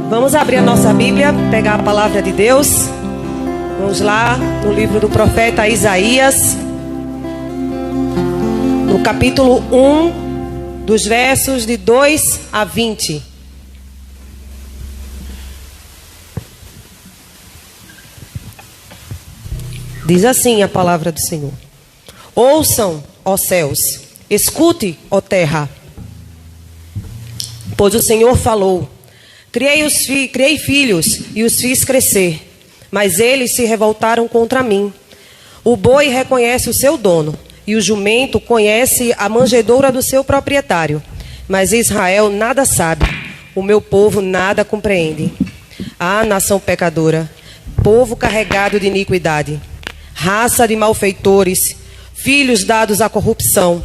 Vamos abrir a nossa Bíblia, pegar a palavra de Deus. Vamos lá no livro do profeta Isaías, no capítulo 1, dos versos de 2 a 20. Diz assim a palavra do Senhor: Ouçam, ó céus, escute, ó terra, pois o Senhor falou. Criei filhos e os fiz crescer, mas eles se revoltaram contra mim. O boi reconhece o seu dono, e o jumento conhece a manjedoura do seu proprietário. Mas Israel nada sabe, o meu povo nada compreende. Ah, nação pecadora, povo carregado de iniquidade, raça de malfeitores, filhos dados à corrupção,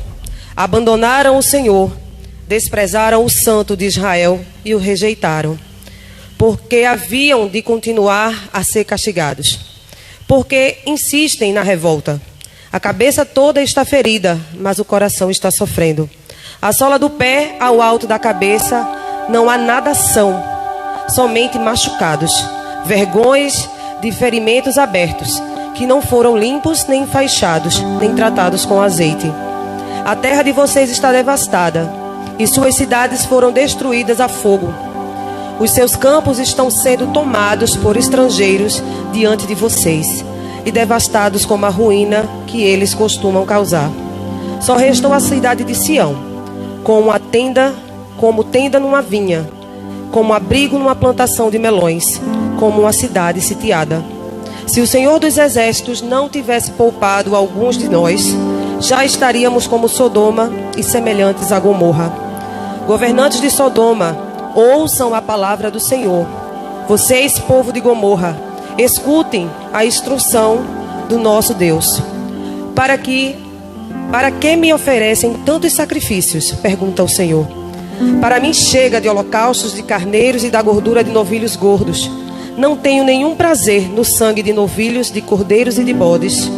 abandonaram o Senhor, desprezaram o Santo de Israel e o rejeitaram, porque haviam de continuar a ser castigados, porque insistem na revolta. A cabeça toda está ferida, mas o coração está sofrendo. A sola do pé ao alto da cabeça não há nada são, somente machucados, vergões de ferimentos abertos, que não foram limpos, nem enfaixados, nem tratados com azeite. A terra de vocês está devastada, e suas cidades foram destruídas a fogo. Os seus campos estão sendo tomados por estrangeiros diante de vocês, e devastados como a ruína que eles costumam causar. Só restou a cidade de Sião, como tenda numa vinha, como abrigo numa plantação de melões, como uma cidade sitiada. Se o Senhor dos Exércitos não tivesse poupado alguns de nós, já estaríamos como Sodoma e semelhantes a Gomorra. Governantes de Sodoma, ouçam a palavra do Senhor. Vocês, povo de Gomorra, escutem a instrução do nosso Deus. Para que me oferecem tantos sacrifícios? Pergunta o Senhor. Para mim chega de holocaustos de carneiros e da gordura de novilhos gordos. Não tenho nenhum prazer no sangue de novilhos, de cordeiros e de bodes.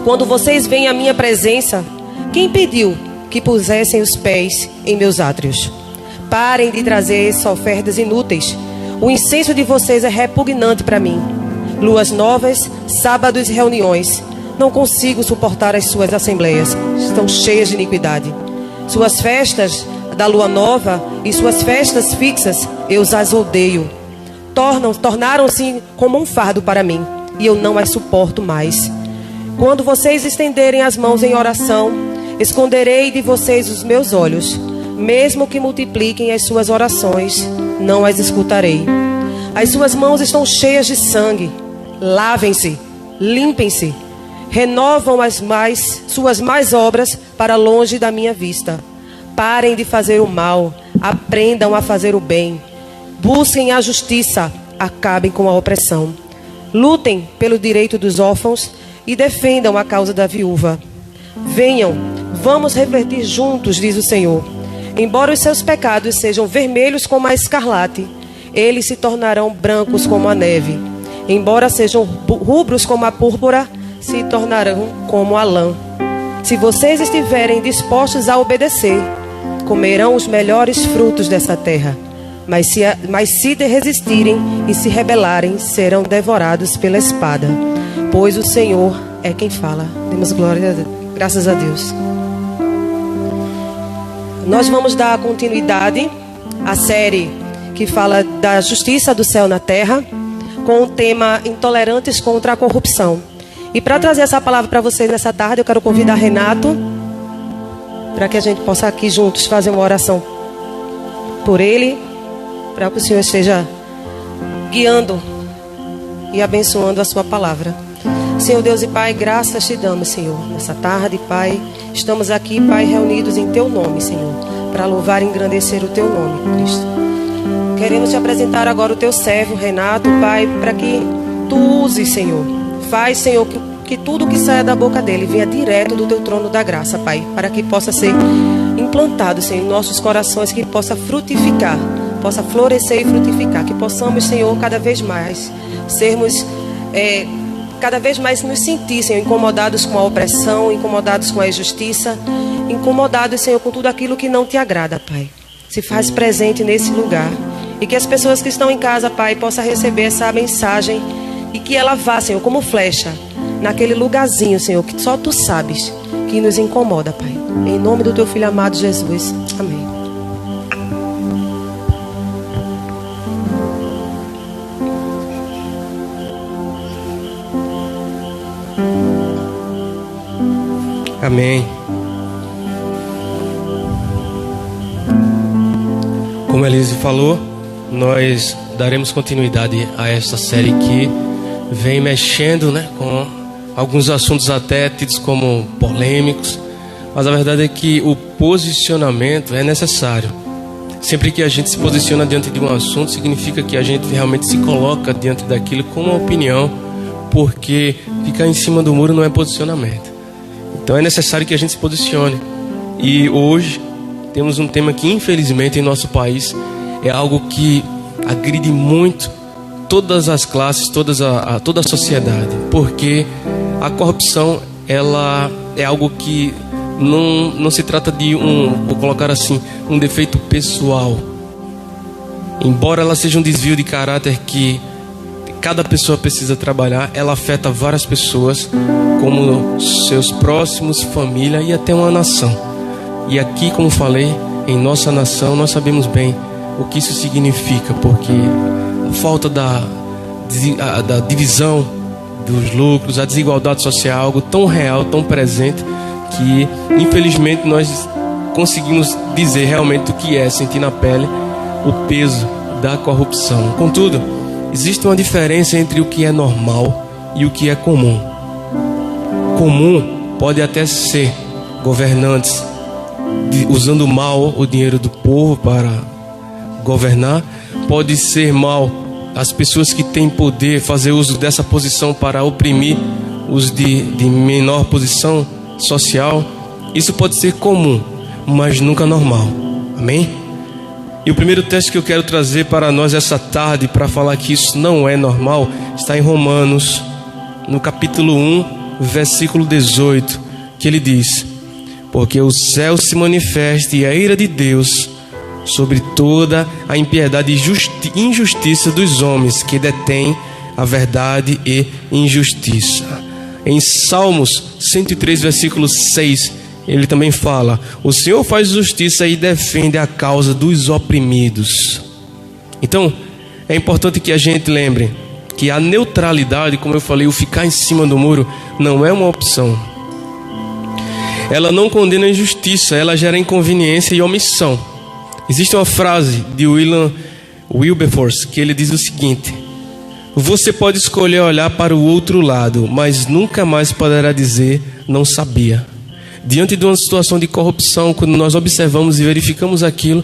Quando vocês vêm à minha presença, quem pediu que pusessem os pés em meus átrios? Parem de trazer essas ofertas inúteis. O incenso de vocês é repugnante para mim. Luas novas, sábados e reuniões. Não consigo suportar as suas assembleias. Estão cheias de iniquidade. Suas festas da lua nova e suas festas fixas, eu as odeio. Tornaram-se como um fardo para mim, e eu não as suporto mais. Quando vocês estenderem as mãos em oração, esconderei de vocês os meus olhos. Mesmo que multipliquem as suas orações, não as escutarei. As suas mãos estão cheias de sangue. Lavem-se, limpem-se, renovam suas mais obras para longe da minha vista. Parem de fazer o mal, aprendam a fazer o bem. Busquem a justiça, acabem com a opressão. Lutem pelo direito dos órfãos e defendam a causa da viúva. Venham, vamos refletir juntos, diz o Senhor. Embora os seus pecados sejam vermelhos como a escarlate, eles se tornarão brancos como a neve. Embora sejam rubros como a púrpura, se tornarão como a lã. Se vocês estiverem dispostos a obedecer, comerão os melhores frutos dessa terra. Mas se resistirem e se rebelarem, serão devorados pela espada. Pois o Senhor é quem fala. Demos graças a Deus. Nós vamos dar continuidade à série que fala da justiça do céu na terra, com o tema Intolerantes contra a Corrupção. E para trazer essa palavra para vocês nessa tarde, eu quero convidar Renato, para que a gente possa aqui juntos fazer uma oração por ele, para que o Senhor esteja guiando e abençoando a sua palavra. Senhor Deus e Pai, graças te damos, Senhor, nessa tarde, Pai. Estamos aqui, Pai, reunidos em Teu nome, Senhor, para louvar e engrandecer o Teu nome, Cristo. Queremos te apresentar agora o Teu servo, Renato, Pai, para que Tu uses, Senhor. Faz, Senhor, que tudo que saia da boca dele venha direto do Teu trono da graça, Pai, para que possa ser implantado, Senhor, em nossos corações, que possa frutificar, possa florescer e frutificar, que possamos, Senhor, cada vez mais sermos... cada vez mais nos sentir, Senhor, incomodados com a opressão, incomodados com a injustiça, incomodados, Senhor, com tudo aquilo que não te agrada, Pai. Se faz presente nesse lugar. E que as pessoas que estão em casa, Pai, possam receber essa mensagem e que ela vá, Senhor, como flecha, naquele lugarzinho, Senhor, que só Tu sabes, que nos incomoda, Pai. Em nome do Teu Filho amado Jesus. Amém. Amém. Como a Elise falou, nós daremos continuidade a esta série que vem mexendo, com alguns assuntos até tidos como polêmicos, mas a verdade é que o posicionamento é necessário. Sempre que a gente se posiciona diante de um assunto, significa que a gente realmente se coloca diante daquilo com uma opinião, porque ficar em cima do muro não é posicionamento. Então é necessário que a gente se posicione. E hoje temos um tema que infelizmente em nosso país é algo que agride muito todas as classes, toda a sociedade. Porque a corrupção, ela é algo que não se trata de vou colocar assim, um defeito pessoal. Embora ela seja um desvio de caráter que cada pessoa precisa trabalhar, ela afeta várias pessoas, como seus próximos, família e até uma nação. E aqui, como falei, em nossa nação, nós sabemos bem o que isso significa, porque a falta da divisão dos lucros, a desigualdade social é algo tão real, tão presente, que infelizmente nós conseguimos dizer realmente o que é, sentir na pele o peso da corrupção. Contudo, existe uma diferença entre o que é normal e o que é comum. Comum pode até ser governantes usando mal o dinheiro do povo para governar. Pode ser mal as pessoas que têm poder fazer uso dessa posição para oprimir os de menor posição social. Isso pode ser comum, mas nunca normal. Amém? E o primeiro texto que eu quero trazer para nós essa tarde, para falar que isso não é normal, está em Romanos, no capítulo 1, versículo 18, que ele diz: porque o céu se manifesta e a ira de Deus sobre toda a impiedade e injustiça dos homens que detêm a verdade e injustiça. Em Salmos 103, versículo 6, ele também fala: o Senhor faz justiça e defende a causa dos oprimidos. Então, é importante que a gente lembre que a neutralidade, como eu falei, o ficar em cima do muro, não é uma opção. Ela não condena a injustiça, ela gera inconveniência e omissão. Existe uma frase de William Wilberforce que ele diz o seguinte: você pode escolher olhar para o outro lado, mas nunca mais poderá dizer não sabia. Diante de uma situação de corrupção, quando nós observamos e verificamos aquilo,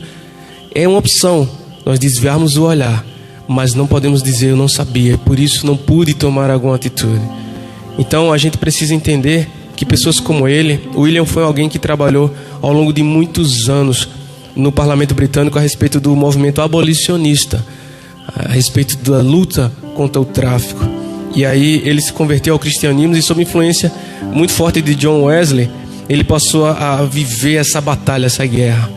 é uma opção nós desviarmos o olhar, mas não podemos dizer eu não sabia, por isso não pude tomar alguma atitude. Então a gente precisa entender que pessoas como ele, William foi alguém que trabalhou ao longo de muitos anos no parlamento britânico a respeito do movimento abolicionista, a respeito da luta contra o tráfico. E aí ele se converteu ao cristianismo e, sob influência muito forte de John Wesley, ele passou a viver essa batalha, essa guerra.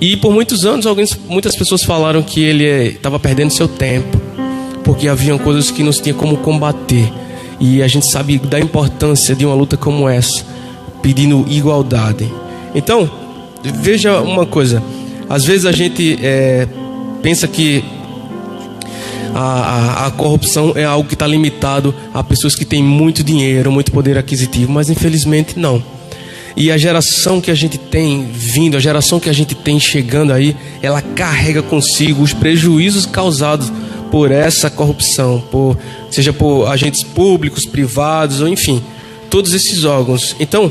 E por muitos anos muitas pessoas falaram que ele estava perdendo seu tempo, porque haviam coisas que não se tinha como combater. E a gente sabe da importância de uma luta como essa, pedindo igualdade. Então, veja uma coisa. Às vezes a gente pensa que a corrupção é algo que está limitado a pessoas que têm muito dinheiro, muito poder aquisitivo, mas infelizmente não. E a geração que a gente tem vindo, a geração que a gente tem chegando aí, ela carrega consigo os prejuízos causados por essa corrupção, seja por agentes públicos, privados, ou enfim, todos esses órgãos. Então,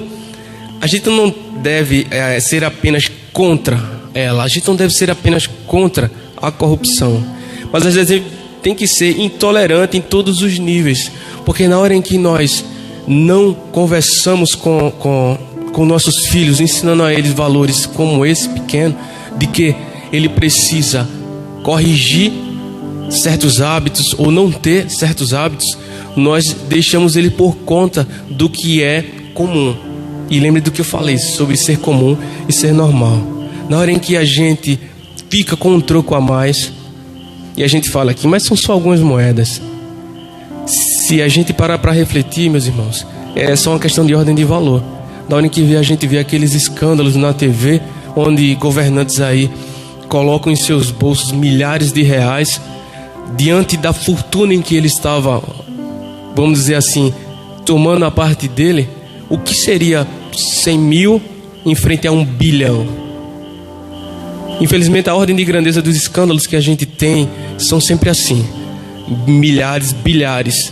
a gente não deve ser apenas contra ela, a gente não deve ser apenas contra a corrupção, mas às vezes tem que ser intolerante em todos os níveis, porque na hora em que nós não conversamos com nossos filhos, ensinando a eles valores como esse pequeno, de que ele precisa corrigir certos hábitos ou não ter certos hábitos, nós deixamos ele por conta do que é comum. E lembre do que eu falei sobre ser comum e ser normal. Na hora em que a gente fica com um troco a mais, e a gente fala aqui, mas são só algumas moedas. Se a gente parar para refletir, meus irmãos, é só uma questão de ordem de valor. Da hora que a gente vê aqueles escândalos na TV, onde governantes aí colocam em seus bolsos milhares de reais, diante da fortuna em que ele estava, vamos dizer assim, tomando a parte dele, o que seria 100 mil em frente a 1 bilhão? Infelizmente, a ordem de grandeza dos escândalos que a gente tem são sempre assim: milhares, bilhares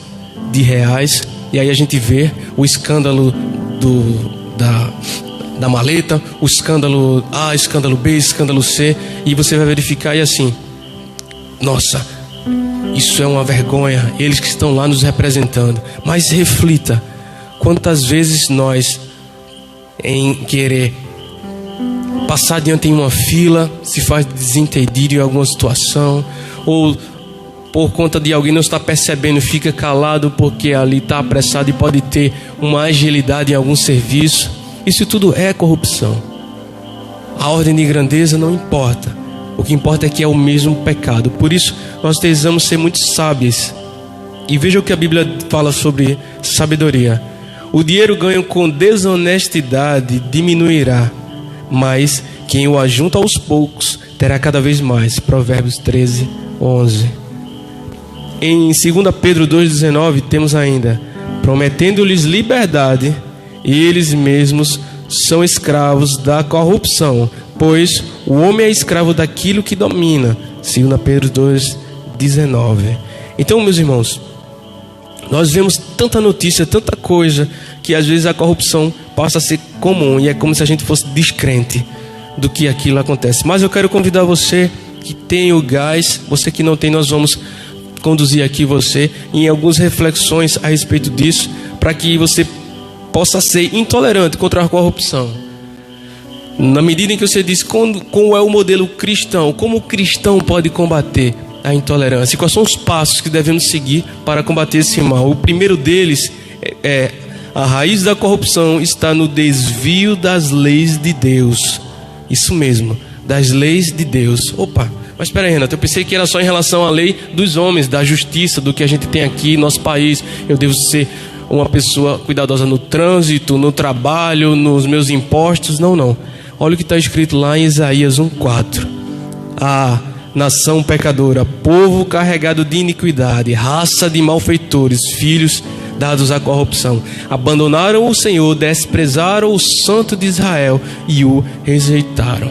de reais. E aí a gente vê o escândalo da maleta, o escândalo A, escândalo B, escândalo C, e você vai verificar e assim, nossa, isso é uma vergonha, eles que estão lá nos representando. Mas reflita, quantas vezes nós, em querer passar diante em uma fila, se faz desentendido em alguma situação, ou por conta de alguém não estar percebendo, fica calado porque ali está apressado e pode ter uma agilidade em algum serviço. Isso tudo é corrupção. A ordem de grandeza não importa. O que importa é que é o mesmo pecado. Por isso, nós precisamos ser muito sábios. E veja o que a Bíblia fala sobre sabedoria. O dinheiro ganho com desonestidade diminuirá, mas quem o ajunta aos poucos terá cada vez mais. Provérbios 13, 11. Em 2 Pedro 2,19 temos ainda: prometendo-lhes liberdade, e eles mesmos são escravos da corrupção, pois o homem é escravo daquilo que domina. 2 Pedro 2,19. Então, meus irmãos, nós vemos tanta notícia, tanta coisa, que às vezes a corrupção passa a ser comum, e é como se a gente fosse descrente do que aquilo acontece. Mas eu quero convidar você que tem o gás, você que não tem, nós vamos conduzir aqui você em algumas reflexões a respeito disso, para que você possa ser intolerante contra a corrupção. Na medida em que você diz qual é o modelo cristão, como o cristão pode combater a intolerância, e quais são os passos que devemos seguir para combater esse mal. O primeiro deles é: a raiz da corrupção está no desvio das leis de Deus. Isso mesmo, das leis de Deus. Opa, mas espera aí, Renato, eu pensei que era só em relação à lei dos homens, da justiça, do que a gente tem aqui no nosso país. Eu devo ser uma pessoa cuidadosa no trânsito, no trabalho, nos meus impostos. Não. Olha o que está escrito lá em Isaías 1,4. A nação pecadora, povo carregado de iniquidade, raça de malfeitores, filhos dados à corrupção, abandonaram o Senhor, desprezaram o Santo de Israel e o rejeitaram.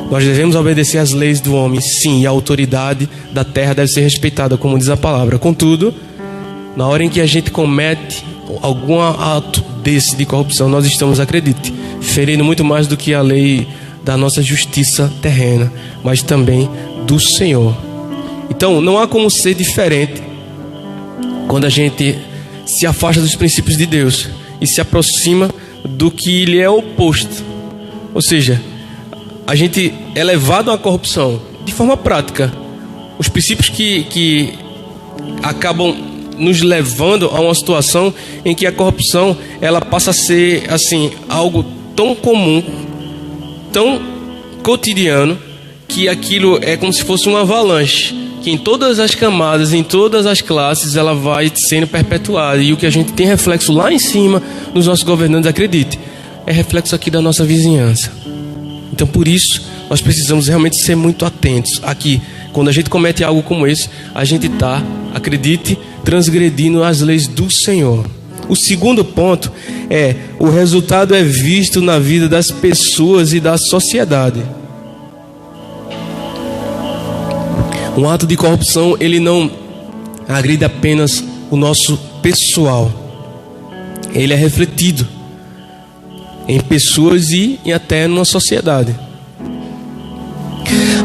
Nós devemos obedecer às leis do homem, sim, e a autoridade da terra deve ser respeitada, como diz a palavra. Contudo, na hora em que a gente comete algum ato desse de corrupção, nós estamos, acredite, ferindo muito mais do que a lei da nossa justiça terrena, mas também do Senhor. Então, não há como ser diferente quando a gente se afasta dos princípios de Deus e se aproxima do que lhe é oposto. Ou seja, a gente é levado à corrupção de forma prática. Os princípios que acabam nos levando a uma situação em que a corrupção ela passa a ser assim algo tão comum, tão cotidiano, que aquilo é como se fosse uma avalanche, que em todas as camadas, em todas as classes, ela vai sendo perpetuada. E o que a gente tem reflexo lá em cima nos nossos governantes, acredite, é reflexo aqui da nossa vizinhança. Então, por isso, nós precisamos realmente ser muito atentos aqui. Quando a gente comete algo como esse, a gente está, acredite, transgredindo as leis do Senhor. O segundo ponto é: o resultado é visto na vida das pessoas e da sociedade. Um ato de corrupção, ele não agride apenas o nosso pessoal. Ele é refletido em pessoas e até numa sociedade.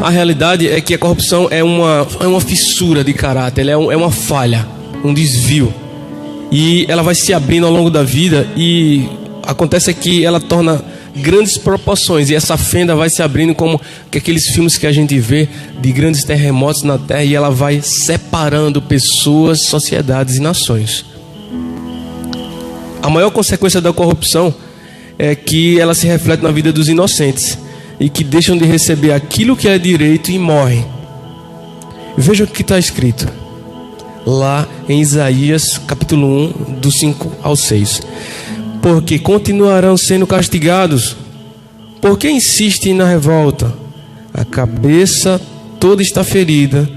A realidade é que a corrupção é uma fissura de caráter, ela é uma falha, um desvio. E ela vai se abrindo ao longo da vida, e acontece que ela torna grandes proporções, e essa fenda vai se abrindo como aqueles filmes que a gente vê de grandes terremotos na terra, e ela vai separando pessoas, sociedades e nações. A maior consequência da corrupção é que ela se reflete na vida dos inocentes, e que deixam de receber aquilo que é direito e morrem. Veja o que está escrito lá em Isaías capítulo 1, do 5 ao 6. Porque continuarão sendo castigados, porque insistem na revolta. A cabeça toda está ferida,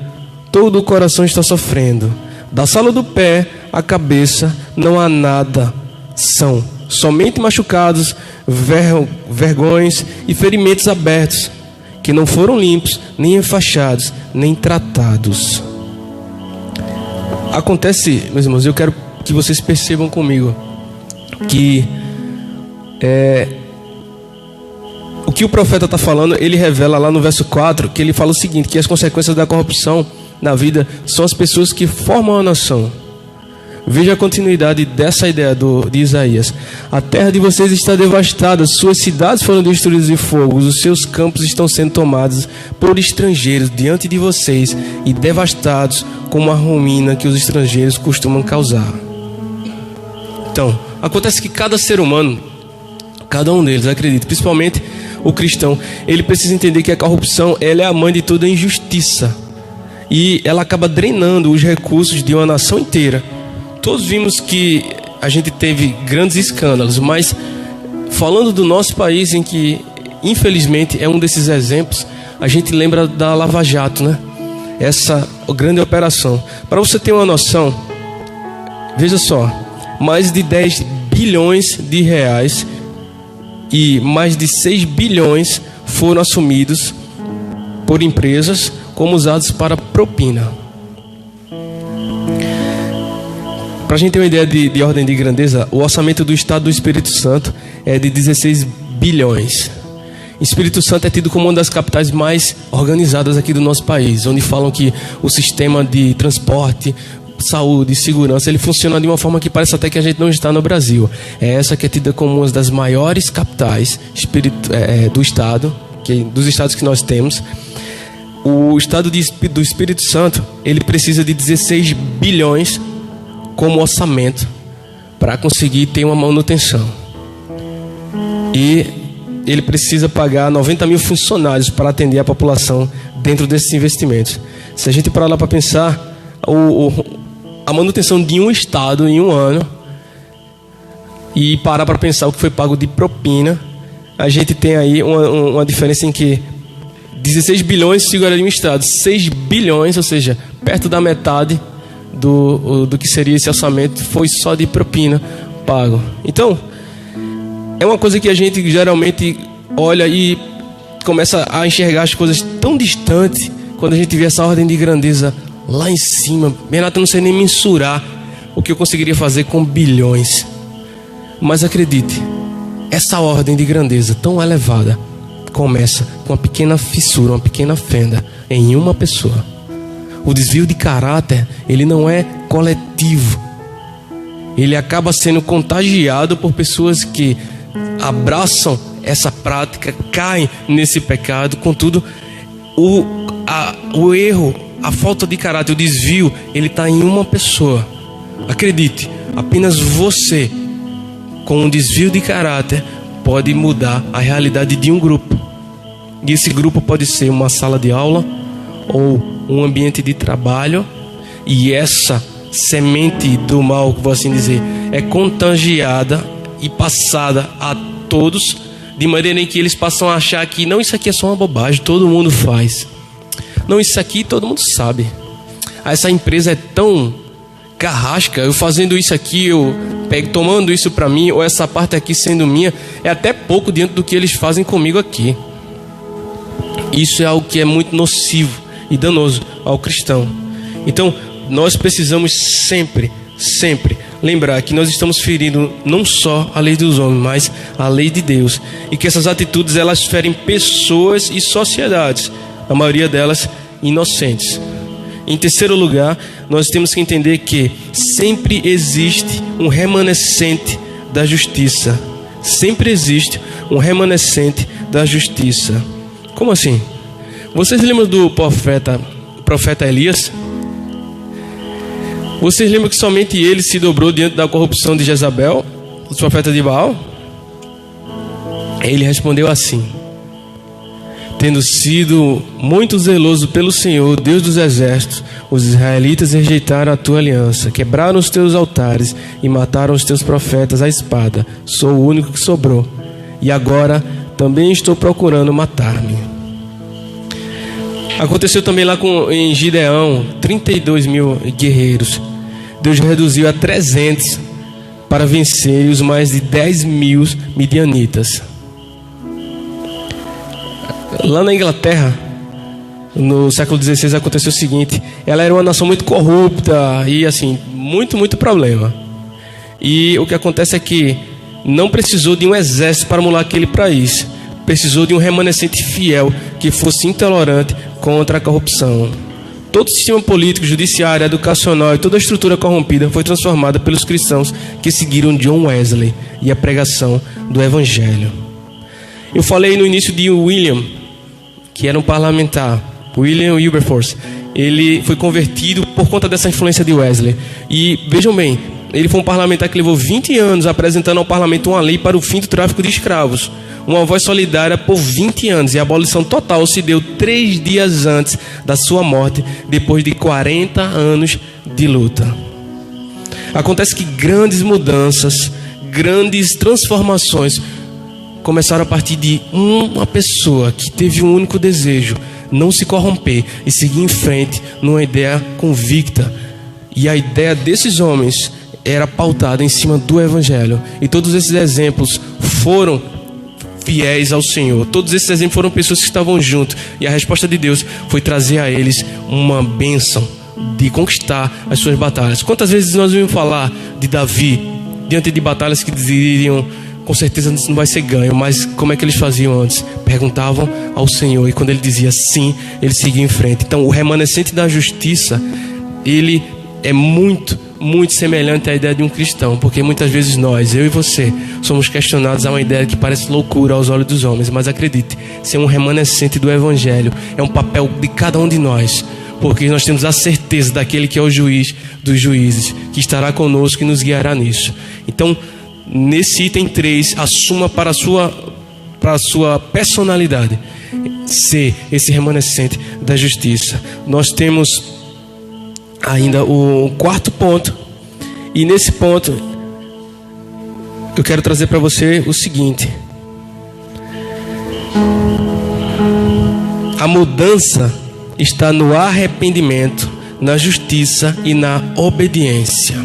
todo o coração está sofrendo. Da sala do pé à cabeça não há nada, são somente machucados, vergões e ferimentos abertos, que não foram limpos, nem enfaixados, nem tratados. Acontece, meus irmãos, eu quero que vocês percebam comigo que o que o profeta está falando, ele revela lá no verso 4, que ele fala o seguinte, que as consequências da corrupção na vida são as pessoas que formam a nação. Veja a continuidade dessa ideia de Isaías. A terra de vocês está devastada, suas cidades foram destruídas de fogo, os seus campos estão sendo tomados por estrangeiros diante de vocês e devastados como a ruína que os estrangeiros costumam causar. Então, acontece que cada ser humano, cada um deles, acredito, principalmente o cristão, ele precisa entender que a corrupção, ela é a mãe de toda injustiça e ela acaba drenando os recursos de uma nação inteira. Todos vimos que a gente teve grandes escândalos, mas falando do nosso país, em que infelizmente é um desses exemplos, a gente lembra da Lava Jato, né? Essa grande operação. Para você ter uma noção, veja só, mais de 10 bilhões de reais e mais de 6 bilhões foram assumidos por empresas como usados para propina. Para a gente ter uma ideia de ordem de grandeza, o orçamento do Estado do Espírito Santo é de 16 bilhões. O Espírito Santo é tido como uma das capitais mais organizadas aqui do nosso país, onde falam que o sistema de transporte, saúde e segurança, ele funciona de uma forma que parece até que a gente não está no Brasil. É essa que é tida como uma das maiores capitais do Estado, dos estados que nós temos. O Estado do Espírito Santo, ele precisa de 16 bilhões como orçamento para conseguir ter uma manutenção. E ele precisa pagar 90 mil funcionários para atender a população dentro desses investimentos. Se a gente parar lá para pensar, a manutenção de um estado em um ano e parar para pensar o que foi pago de propina, a gente tem aí uma diferença em que 16 bilhões seguraria um estado, 6 bilhões, ou seja, perto da metade do que seria esse orçamento, foi só de propina pago. Então, é uma coisa que a gente geralmente olha e começa a enxergar as coisas tão distantes quando a gente vê essa ordem de grandeza lá em cima. Renato, eu não sei nem mensurar o que eu conseguiria fazer com bilhões. Mas acredite, essa ordem de grandeza tão elevada começa com uma pequena fissura, uma pequena fenda em uma pessoa. O desvio de caráter, ele não é coletivo. Ele acaba sendo contagiado por pessoas que abraçam essa prática, caem nesse pecado. Contudo, o erro, a falta de caráter, o desvio, ele está em uma pessoa. Acredite, apenas você, com um desvio de caráter, pode mudar a realidade de um grupo. E esse grupo pode ser uma sala de aula ou um ambiente de trabalho, e essa semente do mal, vou assim dizer, é contagiada e passada a todos, de maneira em que eles passam a achar que não, isso aqui é só uma bobagem, todo mundo faz. Não, isso aqui todo mundo sabe. Essa empresa é tão carrasca, eu fazendo isso aqui, eu tomando isso para mim, ou essa parte aqui sendo minha, é até pouco diante do que eles fazem comigo aqui. Isso é algo que é muito nocivo e danoso ao cristão. Então, nós precisamos sempre lembrar que nós estamos ferindo não só a lei dos homens, mas a lei de Deus, e que essas atitudes, elas ferem pessoas e sociedades, a maioria delas inocentes. Em terceiro lugar, nós temos que entender que sempre existe um remanescente da justiça. Sempre existe um remanescente da justiça. Como assim? Vocês lembram do profeta Elias? Vocês lembram que somente ele se dobrou diante da corrupção de Jezabel, os profetas de Baal? Ele respondeu assim: Tendo sido muito zeloso pelo Senhor, Deus dos exércitos, os israelitas rejeitaram a tua aliança, quebraram os teus altares e mataram os teus profetas à espada. Sou o único que sobrou, e agora também estou procurando matar-me. Aconteceu também lá em Gideão, 32 mil guerreiros. Deus reduziu a 300 para vencer os mais de 10 mil midianitas. Lá na Inglaterra, no século XVI, aconteceu o seguinte: ela era uma nação muito corrupta e assim, muito problema. E o que acontece é que não precisou de um exército para mudar aquele país. Precisou de um remanescente fiel que fosse intolerante contra a corrupção. Todo o sistema político, judiciário, educacional e toda a estrutura corrompida foi transformada pelos cristãos que seguiram John Wesley e a pregação do Evangelho. Eu falei no início de William, que era um parlamentar, William Wilberforce. Ele foi convertido por conta dessa influência de Wesley. E vejam bem, ele foi um parlamentar que levou 20 anos apresentando ao parlamento uma lei para o fim do tráfico de escravos. Uma voz solidária por 20 anos. E a abolição total se deu 3 dias antes da sua morte, depois de 40 anos de luta. Acontece que grandes mudanças, grandes transformações começaram a partir de uma pessoa que teve um único desejo: não se corromper e seguir em frente numa ideia convicta. E a ideia desses homens era pautada em cima do Evangelho. E todos esses exemplos foram fiéis ao Senhor. Todos esses exemplos foram pessoas que estavam juntos. E a resposta de Deus foi trazer a eles uma bênção de conquistar as suas batalhas. Quantas vezes nós ouvimos falar de Davi diante de batalhas que diriam: com certeza não vai ser ganho. Mas como é que eles faziam antes? Perguntavam ao Senhor, e quando ele dizia sim, ele seguia em frente. Então o remanescente da justiça, ele é muito semelhante à ideia de um cristão, porque muitas vezes nós, eu e você, somos questionados a uma ideia que parece loucura aos olhos dos homens. Mas acredite, ser um remanescente do Evangelho é um papel de cada um de nós, porque nós temos a certeza daquele que é o juiz dos juízes, que estará conosco e nos guiará nisso. Então, nesse item 3, assuma para a sua personalidade ser esse remanescente da justiça. Nós temos ainda o 4º ponto, e nesse ponto eu quero trazer para você o seguinte: a mudança está no arrependimento, na justiça e na obediência.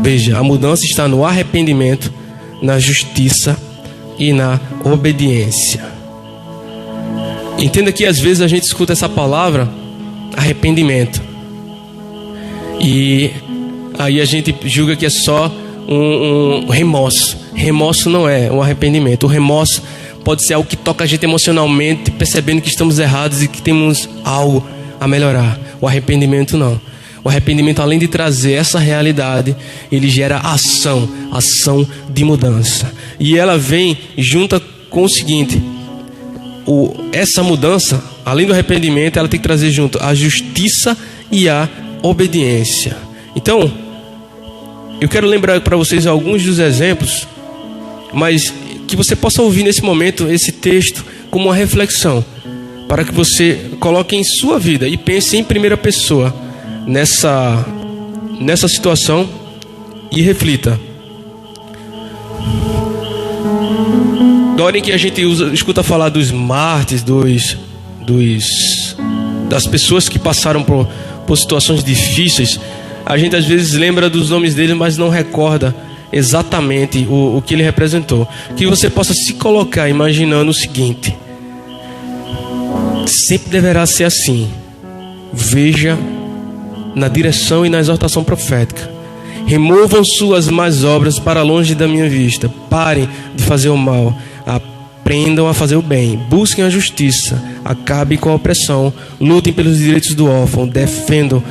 Veja, a mudança está no arrependimento, na justiça e na obediência. Entenda que às vezes a gente escuta essa palavra arrependimento, e aí a gente julga que é só um remorso. Remorso não é um arrependimento. O remorso pode ser algo que toca a gente emocionalmente, percebendo que estamos errados e que temos algo a melhorar. O arrependimento não. O arrependimento, além de trazer essa realidade, ele gera ação de mudança. E ela vem junta com o seguinte: essa mudança, além do arrependimento, ela tem que trazer junto a justiça e a obediência. Então, eu quero lembrar para vocês alguns dos exemplos, mas que você possa ouvir nesse momento esse texto como uma reflexão, para que você coloque em sua vida e pense em primeira pessoa nessa situação e reflita. Na hora em que a gente escuta falar dos mártires, das pessoas que passaram por situações difíceis, a gente às vezes lembra dos nomes deles, mas não recorda exatamente o que ele representou. Que você possa se colocar imaginando o seguinte: sempre deverá ser assim. Veja na direção e na exortação profética. Removam suas más obras para longe da minha vista. Parem de fazer o mal. Aprendam a fazer o bem. Busquem a justiça. Acabem com a opressão. Lutem pelos direitos do órfão. Defendam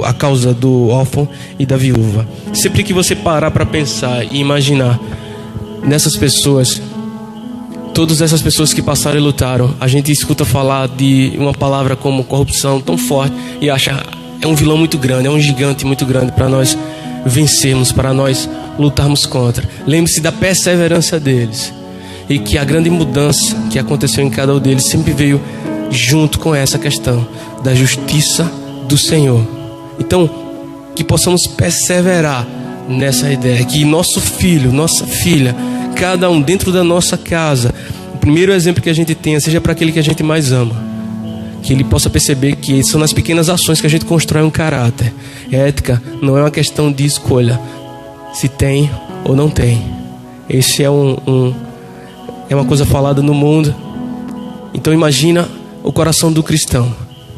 a causa do órfão e da viúva. Sempre que você parar para pensar e imaginar nessas pessoas, todas essas pessoas que passaram e lutaram, a gente escuta falar de uma palavra como corrupção tão forte e acha é um vilão muito grande, é um gigante muito grande para nós vencermos, para nós lutarmos contra. Lembre-se da perseverança deles. e que a grande mudança que aconteceu em cada um deles sempre veio junto com essa questão da justiça do Senhor. Então, que possamos perseverar nessa ideia, que nosso filho, nossa filha, cada um dentro da nossa casa, o primeiro exemplo que a gente tenha seja para aquele que a gente mais ama, que ele possa perceber que são nas pequenas ações que a gente constrói um caráter. Ética não é uma questão de escolha, se tem ou não tem. Esse é uma coisa falada no mundo. Então imagina o coração do cristão.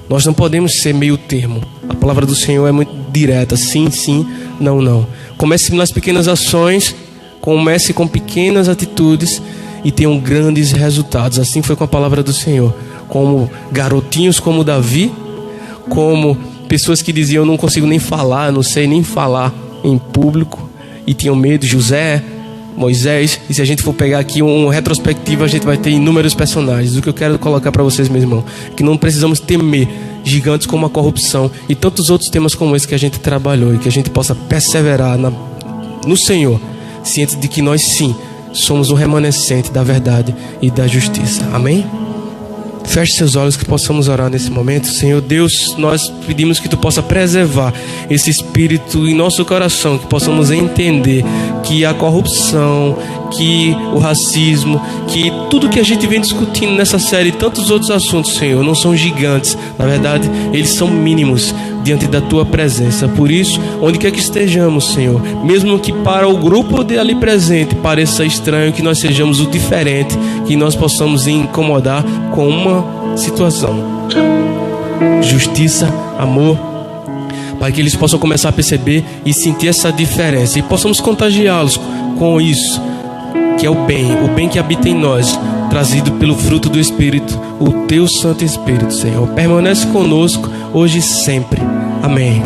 Nós não podemos ser meio termo. A palavra do Senhor é muito direta, sim, sim, não, não. Comece nas pequenas ações, comece com pequenas atitudes e tenham grandes resultados. Assim foi com a palavra do Senhor. Como garotinhos como Davi, como pessoas que diziam: eu não consigo nem falar, não sei nem falar em público, e tinham medo. José, Moisés. E se a gente for pegar aqui um retrospectivo, a gente vai ter inúmeros personagens. O que eu quero colocar para vocês, meu irmão, que não precisamos temer gigantes como a corrupção e tantos outros temas como esse que a gente trabalhou, e que a gente possa perseverar no Senhor, ciente de que nós sim somos um remanescente da verdade e da justiça. Amém? Feche seus olhos, que possamos orar nesse momento. Senhor Deus, nós pedimos que Tu possa preservar esse espírito em nosso coração, que possamos entender que a corrupção, que o racismo, que tudo que a gente vem discutindo nessa série e tantos outros assuntos, Senhor, não são gigantes. Na verdade, eles são mínimos diante da Tua presença. Por isso, onde quer que estejamos, Senhor, mesmo que para o grupo de ali presente pareça estranho, que nós sejamos o diferente, que nós possamos incomodar com uma situação. Justiça, amor, para que eles possam começar a perceber e sentir essa diferença, e possamos contagiá-los com isso, que é o bem que habita em nós, trazido pelo fruto do Espírito, o Teu Santo Espírito, Senhor. Permanece conosco hoje e sempre. Amém.